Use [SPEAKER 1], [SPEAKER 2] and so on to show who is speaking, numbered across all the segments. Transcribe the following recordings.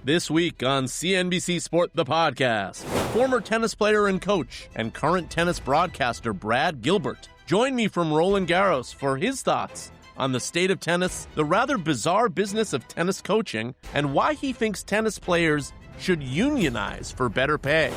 [SPEAKER 1] This week on CNBC Sport the Podcast, former tennis player and coach and current tennis broadcaster Brad Gilbert joined me from Roland Garros for his thoughts on the state of tennis, the rather bizarre business of tennis coaching, and why he thinks tennis players should unionize for better pay.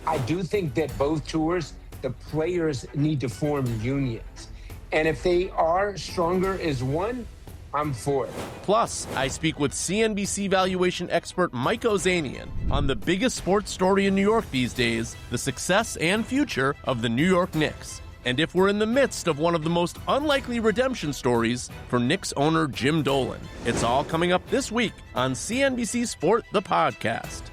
[SPEAKER 2] I do think that both tours, the players need to form unions. And if they are stronger as one, I'm for it.
[SPEAKER 1] Plus, I speak with CNBC valuation expert Mike Ozanian on the biggest sports story in New York these days, the success and future of the New York Knicks. And if we're in the midst of one of the most unlikely redemption stories for Knicks owner Jim Dolan. It's all coming up this week on CNBC Sport the Podcast.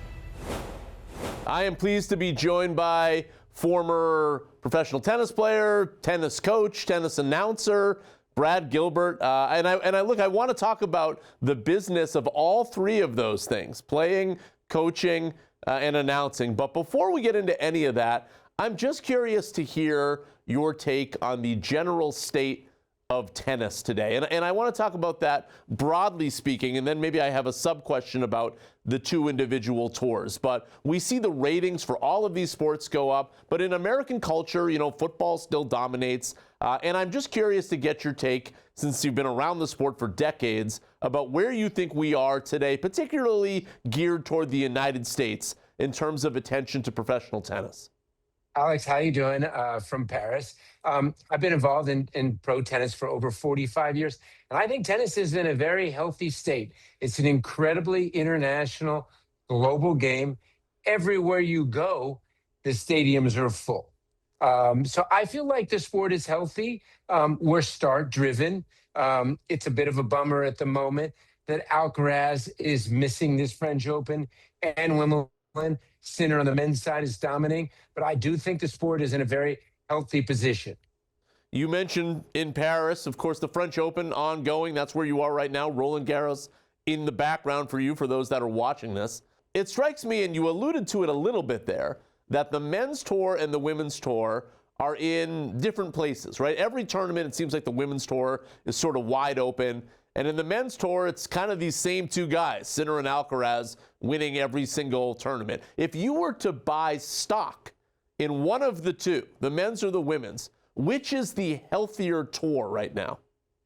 [SPEAKER 1] I am pleased to be joined by former professional tennis player, tennis coach, tennis announcer, Brad Gilbert, and I want to talk about the business of all three of those things, playing, coaching, and announcing. But before we get into any of that, I'm just curious to hear your take on the general state of tennis today. And I want to talk about that broadly speaking, and then maybe I have a sub-question about the two individual tours. But we see the ratings for all of these sports go up. But in American culture, football still dominates. And I'm just curious to get your take, since you've been around the sport for decades, about where you think we are today, particularly geared toward the United States in terms of attention to professional tennis.
[SPEAKER 2] Alex, how you doing? From Paris. I've been involved in pro tennis for over 45 years, and I think tennis is in a very healthy state. It's an incredibly international, global game. Everywhere you go, the stadiums are full. So I feel like the sport is healthy. We're star-driven. It's a bit of a bummer at the moment that Alcaraz is missing this French Open and Wimbledon. Sinner on the men's side is dominating, but I do think the sport is in a very healthy position.
[SPEAKER 1] You mentioned in Paris, of course, the French Open ongoing. That's where you are right now. Roland Garros in the background for you, for those that are watching this. It strikes me, and you alluded to it a little bit there, that the men's tour and the women's tour are in different places, right? Every tournament, it seems like the women's tour is sort of wide open. And in the men's tour, it's kind of these same two guys, Sinner and Alcaraz, winning every single tournament. If you were to buy stock in one of the two, the men's or the women's, which is the healthier tour right now?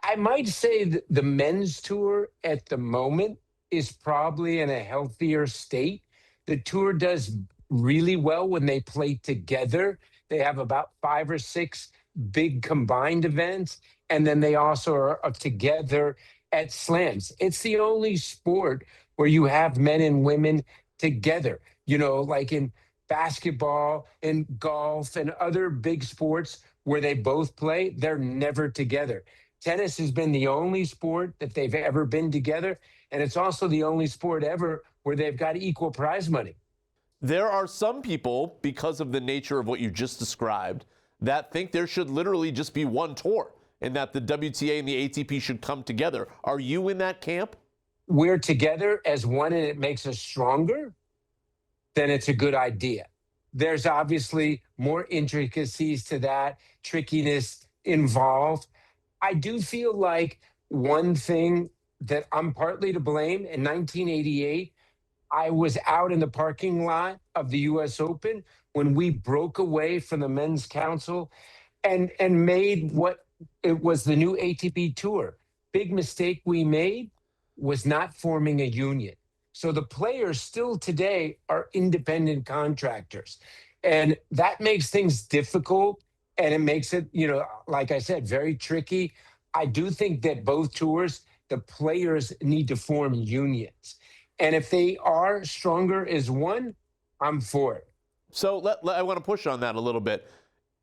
[SPEAKER 2] I might say that the men's tour at the moment is probably in a healthier state. The tour does really well when they play together. They have about 5 or 6 big combined events, and then they also are together at slams. It's the only sport where you have men and women together, like in basketball and golf and other big sports where they both play, they're never together. Tennis has been the only sport that they've ever been together, and it's also the only sport ever where they've got equal prize money.
[SPEAKER 1] There are some people, because of the nature of what you just described, that think there should literally just be one tour, and that the WTA and the ATP should come together. Are you in that camp?
[SPEAKER 2] We're together as one and it makes us stronger, then it's a good idea. There's obviously more intricacies to that, trickiness involved. I do feel like one thing that I'm partly to blame, in 1988, I was out in the parking lot of the US Open when we broke away from the Men's Council and made what it was the new ATP Tour. Big mistake we made was not forming a union. So the players still today are independent contractors. And that makes things difficult, and it makes it, like I said, very tricky. I do think that both tours, the players need to form unions. And if they are stronger as one, I'm for it.
[SPEAKER 1] So I want to push on that a little bit.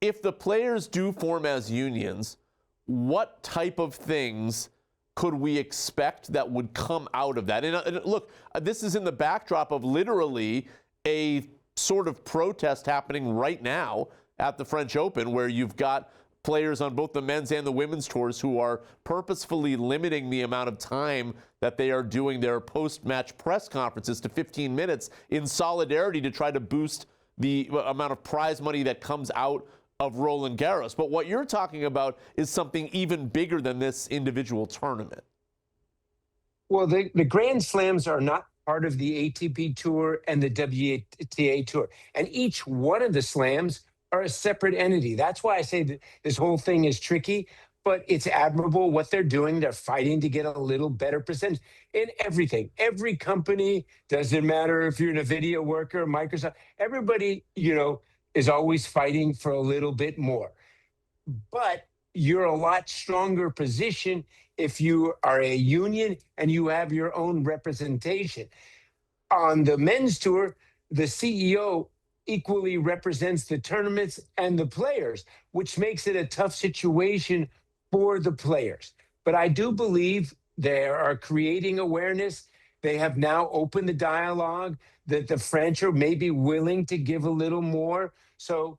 [SPEAKER 1] If the players do form as unions, what type of things could we expect that would come out of that? And look, this is in the backdrop of literally a sort of protest happening right now at the French Open, where you've got players on both the men's and the women's tours who are purposefully limiting the amount of time that they are doing their post-match press conferences to 15 minutes in solidarity to try to boost the amount of prize money that comes out of Roland Garros. But what you're talking about is something even bigger than this individual tournament.
[SPEAKER 2] Well, the Grand Slams are not part of the ATP Tour and the WTA Tour. And each one of the slams are a separate entity. That's why I say that this whole thing is tricky, but it's admirable what they're doing. They're fighting to get a little better percentage in everything. Every company, doesn't matter if you're an NVIDIA worker, Microsoft, everybody, is always fighting for a little bit more. But you're a lot stronger position if you are a union and you have your own representation. On the men's tour, the CEO equally represents the tournaments and the players, which makes it a tough situation for the players. But I do believe they are creating awareness. They have now opened the dialogue that the French are maybe willing to give a little more. So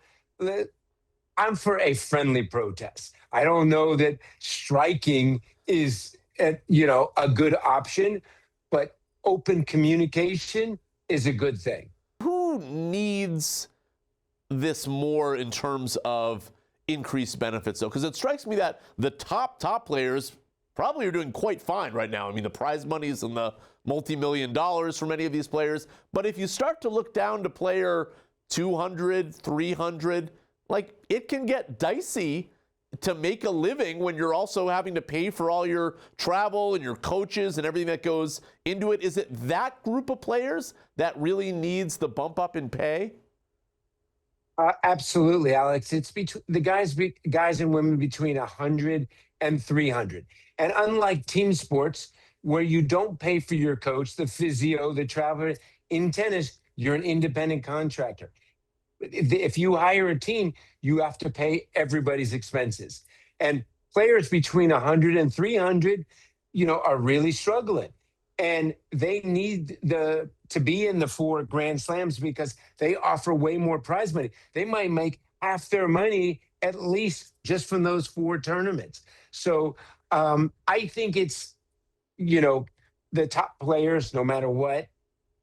[SPEAKER 2] I'm for a friendly protest. I don't know that striking is, a good option, but open communication is a good thing.
[SPEAKER 1] Who needs this more in terms of increased benefits, though? Because it strikes me that the top players probably are doing quite fine right now. I mean, the prize money is in the multi-million dollars for many of these players. But if you start to look down to player 200, 300, it can get dicey to make a living when you're also having to pay for all your travel and your coaches and everything that goes into it. Is it that group of players that really needs the bump up in pay?
[SPEAKER 2] Absolutely, Alex. It's between the guys and women between 100 and 300. And unlike team sports, where you don't pay for your coach, the physio, the traveler, in tennis, you're an independent contractor. If you hire a team, you have to pay everybody's expenses. And players between 100 and 300, are really struggling. And they need to be in the 4 Grand Slams because they offer way more prize money. They might make half their money at least just from those 4 tournaments. So I think it's, the top players, no matter what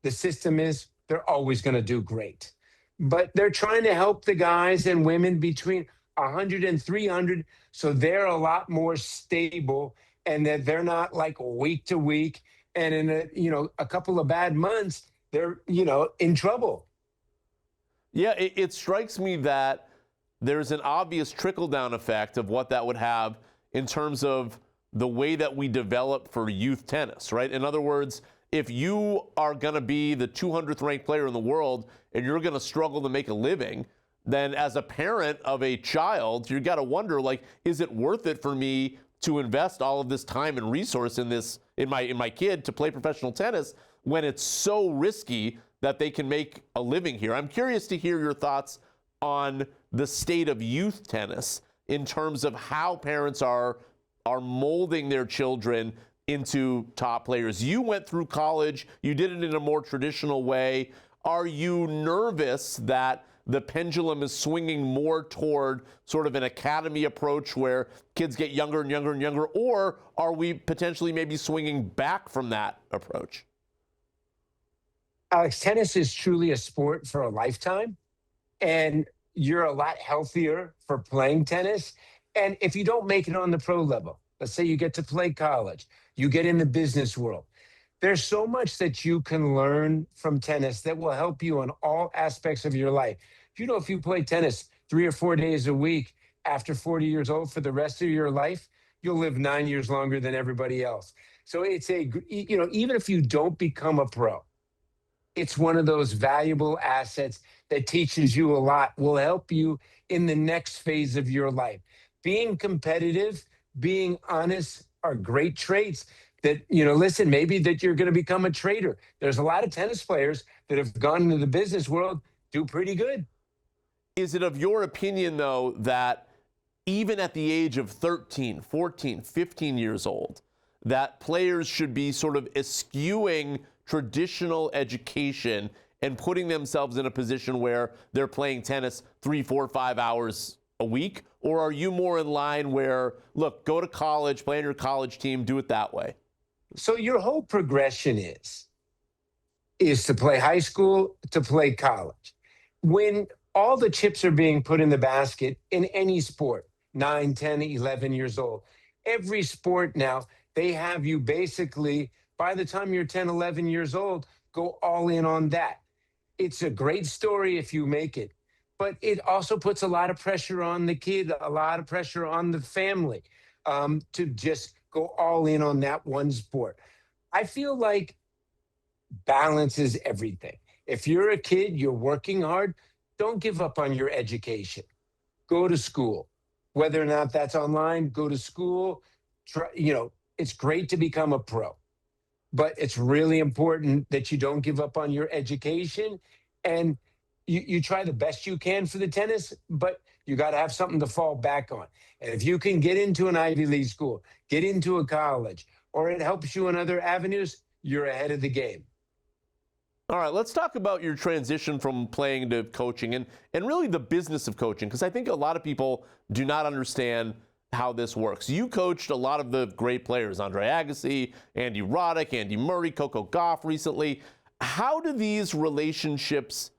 [SPEAKER 2] the system is, they're always going to do great. But they're trying to help the guys and women between 100 and 300 so they're a lot more stable and that they're not like week to week. And in a couple of bad months, they're, in trouble.
[SPEAKER 1] Yeah, it strikes me that there's an obvious trickle-down effect of what that would have in terms of the way that we develop for youth tennis, right? In other words, if you are going to be the 200th ranked player in the world and you're going to struggle to make a living, then as a parent of a child, you got to wonder, is it worth it for me to invest all of this time and resource in my kid to play professional tennis when it's so risky that they can make a living here? I'm curious to hear your thoughts on the state of youth tennis in terms of how parents are molding their children into top players. You went through college. You did it in a more traditional way. Are you nervous that the pendulum is swinging more toward sort of an academy approach where kids get younger and younger and younger, or are we potentially maybe swinging back from that approach?
[SPEAKER 2] Alex, tennis is truly a sport for a lifetime, and you're a lot healthier for playing tennis. And if you don't make it on the pro level, let's say you get to play college, you get in the business world, there's so much that you can learn from tennis that will help you in all aspects of your life. If you play tennis 3 or 4 days a week after 40 years old for the rest of your life, you'll live 9 years longer than everybody else. So it's even if you don't become a pro, it's one of those valuable assets that teaches you a lot, will help you in the next phase of your life. Being competitive, being honest are great traits that, listen, maybe that you're going to become a trader. There's a lot of tennis players that have gone into the business world, do pretty good.
[SPEAKER 1] Is it of your opinion, though, that even at the age of 13, 14, 15 years old, that players should be sort of eschewing traditional education and putting themselves in a position where they're playing tennis 3, 4, 5 hours a week? Or are you more in line where, look, go to college, play on your college team, do it that way?
[SPEAKER 2] So your whole progression is to play high school, to play college. When all the chips are being put in the basket in any sport, 9, 10, 11 years old, every sport now, they have you basically, by the time you're 10, 11 years old, go all in on that. It's a great story if you make it, but it also puts a lot of pressure on the kid, a lot of pressure on the family to just go all in on that one sport. I feel like balance is everything. If you're a kid, you're working hard, don't give up on your education. Go to school. Whether or not that's online, go to school. Try, it's great to become a pro, but it's really important that you don't give up on your education, and you try the best you can for the tennis, but you got to have something to fall back on. And if you can get into an Ivy League school, get into a college, or it helps you in other avenues, you're ahead of the game.
[SPEAKER 1] All right, let's talk about your transition from playing to coaching and really the business of coaching, because I think a lot of people do not understand how this works. You coached a lot of the great players, Andre Agassi, Andy Roddick, Andy Murray, Coco Gauff recently. How do these relationships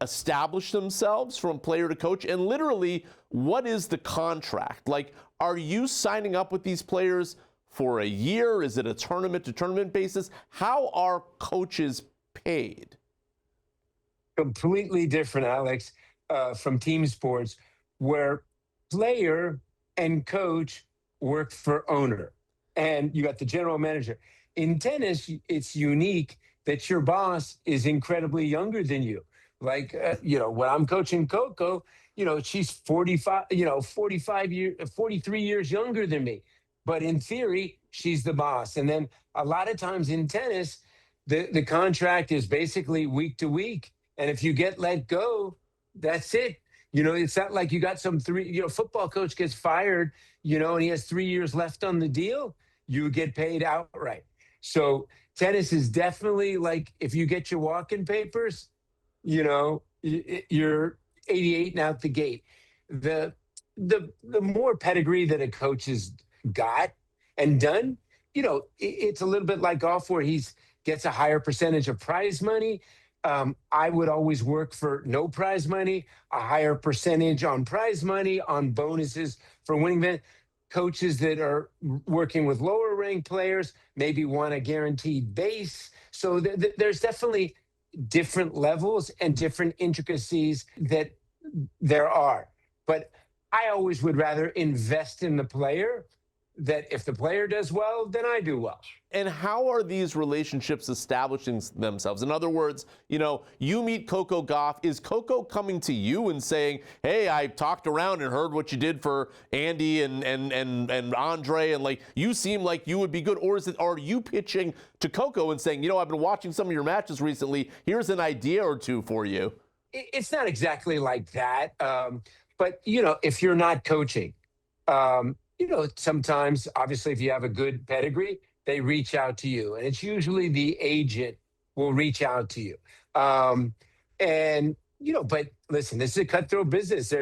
[SPEAKER 1] establish themselves from player to coach? And literally, what is the contract? Like, are you signing up with these players for a year? Is it a tournament-to-tournament basis? How are coaches paid?
[SPEAKER 2] Completely different, Alex, from team sports, where player and coach work for owner, and you got the general manager. In tennis, it's unique that your boss is incredibly younger than you. Like, when I'm coaching Coco, she's 45, 43 years younger than me. But in theory, she's the boss. And then a lot of times in tennis, the contract is basically week to week. And if you get let go, that's it. It's not like you got some football coach gets fired, and he has 3 years left on the deal, you get paid outright. So tennis is definitely like, if you get your walking papers, you're 88 and out the gate. The more pedigree that a coach has got and done, it's a little bit like golf where gets a higher percentage of prize money. I would always work for no prize money, a higher percentage on prize money, on bonuses for winning event. Coaches that are working with lower ranked players maybe want a guaranteed base. So there's definitely different levels and different intricacies that there are. But I always would rather invest in the player, that if the player does well, then I do well.
[SPEAKER 1] And how are these relationships establishing themselves? In other words, you meet Coco Gauff. Is Coco coming to you and saying, hey, I talked around and heard what you did for Andy and Andre, and like, you seem like you would be good? Or are you pitching to Coco and saying, I've been watching some of your matches recently, here's an idea or two for you?
[SPEAKER 2] It's not exactly like that. But, if you're not coaching, sometimes, obviously, if you have a good pedigree, they reach out to you. And it's usually the agent will reach out to you. But listen, this is a cutthroat business.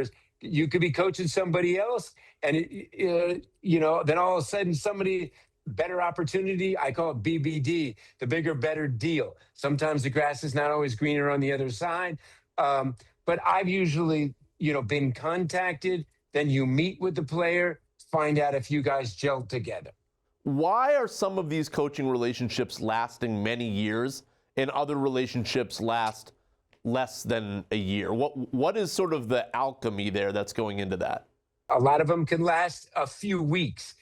[SPEAKER 2] You could be coaching somebody else, and, then all of a sudden better opportunity, I call it BBD, the bigger, better deal. Sometimes the grass is not always greener on the other side. But I've usually, been contacted, then you meet with the player, find out if you guys gel together.
[SPEAKER 1] Why are some of these coaching relationships lasting many years and other relationships last less than a year? What is sort of the alchemy there that's going into that?
[SPEAKER 2] A lot of them can last a few weeks.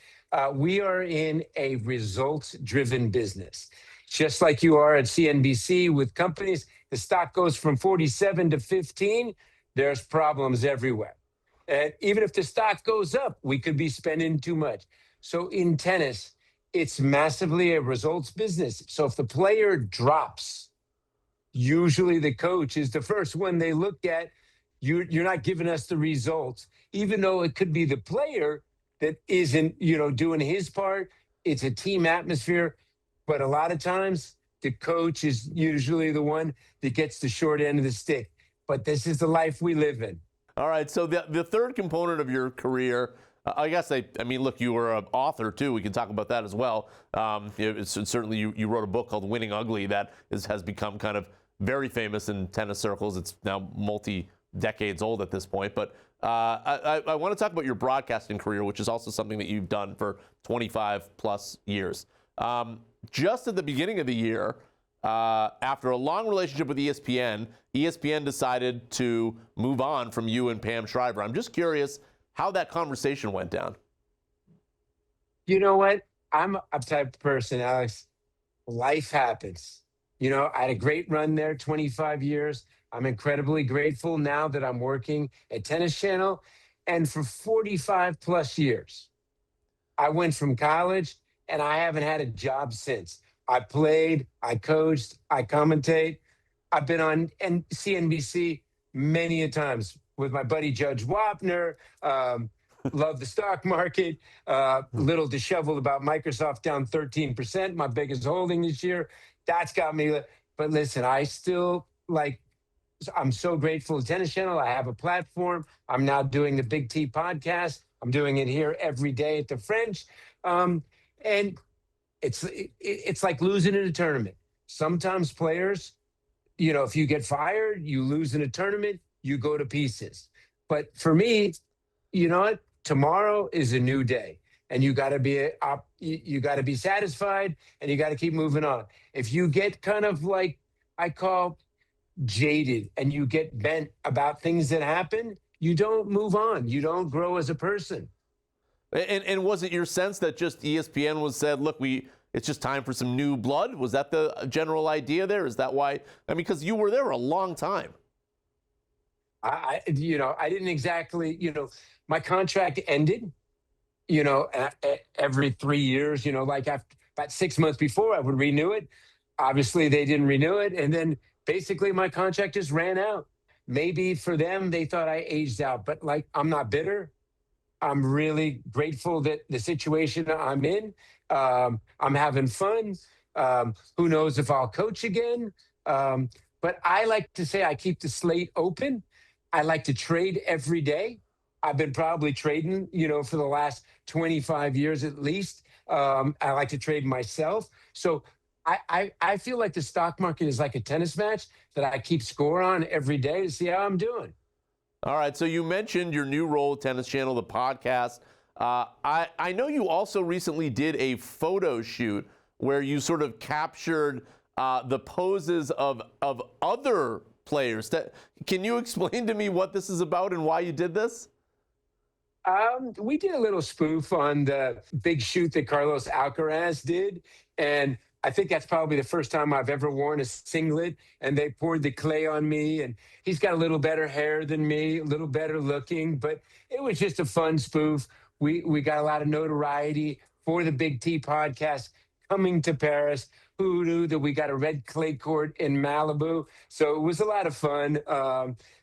[SPEAKER 2] We are in a results-driven business. Just like you are at CNBC with companies, the stock goes from 47 to 15, there's problems everywhere. And even if the stock goes up, we could be spending too much. So in tennis, it's massively a results business. So if the player drops, usually the coach is the first one they look at. You're not giving us the results, even though it could be the player that isn't, doing his part. It's a team atmosphere. But a lot of times, the coach is usually the one that gets the short end of the stick. But this is the life we live in.
[SPEAKER 1] All right, so the third component of your career, I guess, look, you were an author, too. We can talk about that as well. Certainly, you wrote a book called Winning Ugly that has become kind of very famous in tennis circles. It's now multi-decades old at this point. But I want to talk about your broadcasting career, which is also something that you've done for 25-plus years. Just at the beginning of the year, after a long relationship with ESPN, ESPN decided to move on from you and Pam Shriver. I'm just curious how that conversation went down.
[SPEAKER 2] You know what? I'm a type of person, Alex. Life happens. I had a great run there, 25 years. I'm incredibly grateful now that I'm working at Tennis Channel. And for 45 plus years, I went from college and I haven't had a job since. I played, I coached, I commentate. I've been on CNBC many a times with my buddy Judge Wapner. Love the stock market. Little disheveled about Microsoft down 13%, my biggest holding this year. That's got me. But listen, I'm so grateful to Tennis Channel. I have a platform. I'm now doing the Big T podcast. I'm doing it here every day at the French. And it's like losing in a tournament. Sometimes players, if you get fired, you lose in a tournament, you go to pieces. But for me, you know what? Tomorrow is a new day, and you got to be satisfied, and you got to keep moving on. If you get kind of like I call jaded, and you get bent about things that happen, you don't move on. You don't grow as a person.
[SPEAKER 1] And was it your sense that just ESPN said, look, it's just time for some new blood? Was that the general idea there? Is that why? I mean, because you were there a long time.
[SPEAKER 2] I didn't exactly, my contract ended, every 3 years, like after about 6 months before I would renew it. Obviously they didn't renew it. And then basically my contract just ran out. Maybe for them, they thought I aged out, but I'm not bitter. I'm really grateful that the situation I'm in, I'm having fun. Who knows if I'll coach again? But I like to say I keep the slate open. I like to trade every day. I've been probably trading, for the last 25 years at least. I like to trade myself. So I feel like the stock market is like a tennis match that I keep score on every day to see how I'm doing.
[SPEAKER 1] All right. So you mentioned your new role at Tennis Channel, the podcast. I know you also recently did a photo shoot where you sort of captured the poses of other players. Can you explain to me what this is about and why you did this?
[SPEAKER 2] We did a little spoof on the big shoot that Carlos Alcarez did. And I think that's probably the first time I've ever worn a singlet, and they poured the clay on me. And he's got a little better hair than me, a little better looking, but it was just a fun spoof. We got a lot of notoriety for the Big T podcast coming to Paris. Who knew that we got a red clay court in Malibu? So it was a lot of fun.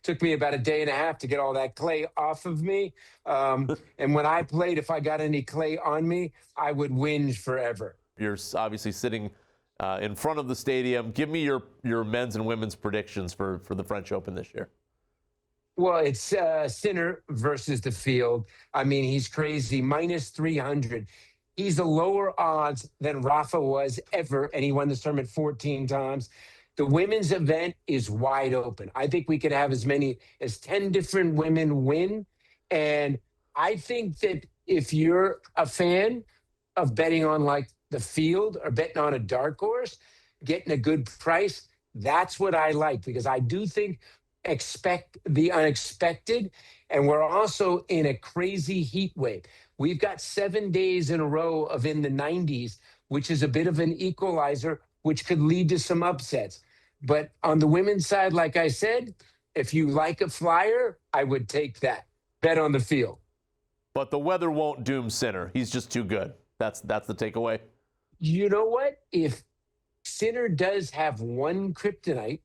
[SPEAKER 2] Took me about a day and a half to get all that clay off of me. And when I played, if I got any clay on me, I would whinge forever.
[SPEAKER 1] You're obviously sitting in front of the stadium. Give me your men's and women's predictions for the French Open this year.
[SPEAKER 2] Well, it's Sinner versus the field. I mean, he's crazy. Minus 300. He's a lower odds than Rafa was ever, and he won this tournament 14 times. The women's event is wide open. I think we could have as many as 10 different women win. And I think that if you're a fan of betting on like the field or betting on a dark horse, getting a good price, that's what I like, because I do think expect the unexpected. And we're also in a crazy heat wave. We've got 7 days in a row of in the 90s, which is a bit of an equalizer, which could lead to some upsets. But on the women's side, like I said, if you like a flyer, I would take that. Bet on the field.
[SPEAKER 1] But the weather won't doom Sinner. He's just too good. That's the takeaway.
[SPEAKER 2] You know what? If Sinner does have one kryptonite,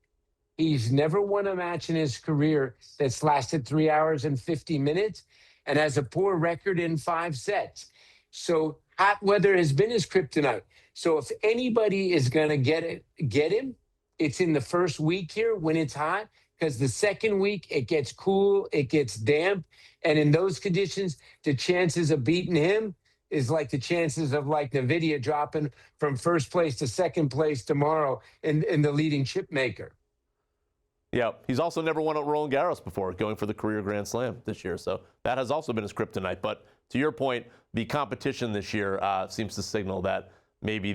[SPEAKER 2] he's never won a match in his career that's lasted 3 hours and 50 minutes and has a poor record in 5 sets. So hot weather has been his kryptonite. So if anybody is going to get him, it's in the first week here when it's hot, because the second week it gets cool, it gets damp. And in those conditions, the chances of beating him is like the chances of like NVIDIA dropping from first place to second place tomorrow in the leading chip maker.
[SPEAKER 1] Yeah, he's also never won at Roland Garros before, going for the career Grand Slam this year. So that has also been his kryptonite. But to your point, the competition this year seems to signal that maybe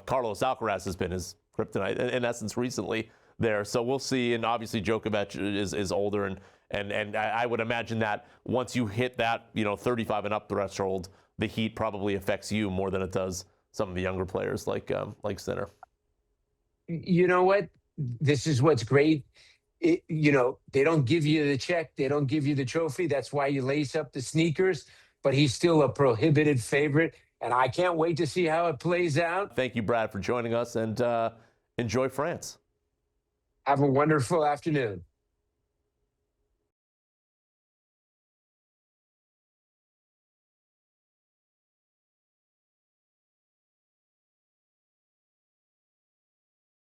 [SPEAKER 1] Carlos Alcaraz has been his kryptonite in essence recently there. So we'll see. And obviously Djokovic is older, and I would imagine that once you hit that 35 and up threshold, the heat probably affects you more than it does some of the younger players like Sinner.
[SPEAKER 2] You know what? This is what's great. They don't give you the check. They don't give you the trophy. That's why you lace up the sneakers. But he's still a prohibited favorite. And I can't wait to see how it plays out.
[SPEAKER 1] Thank you, Brad, for joining us, and enjoy France.
[SPEAKER 2] Have a wonderful afternoon.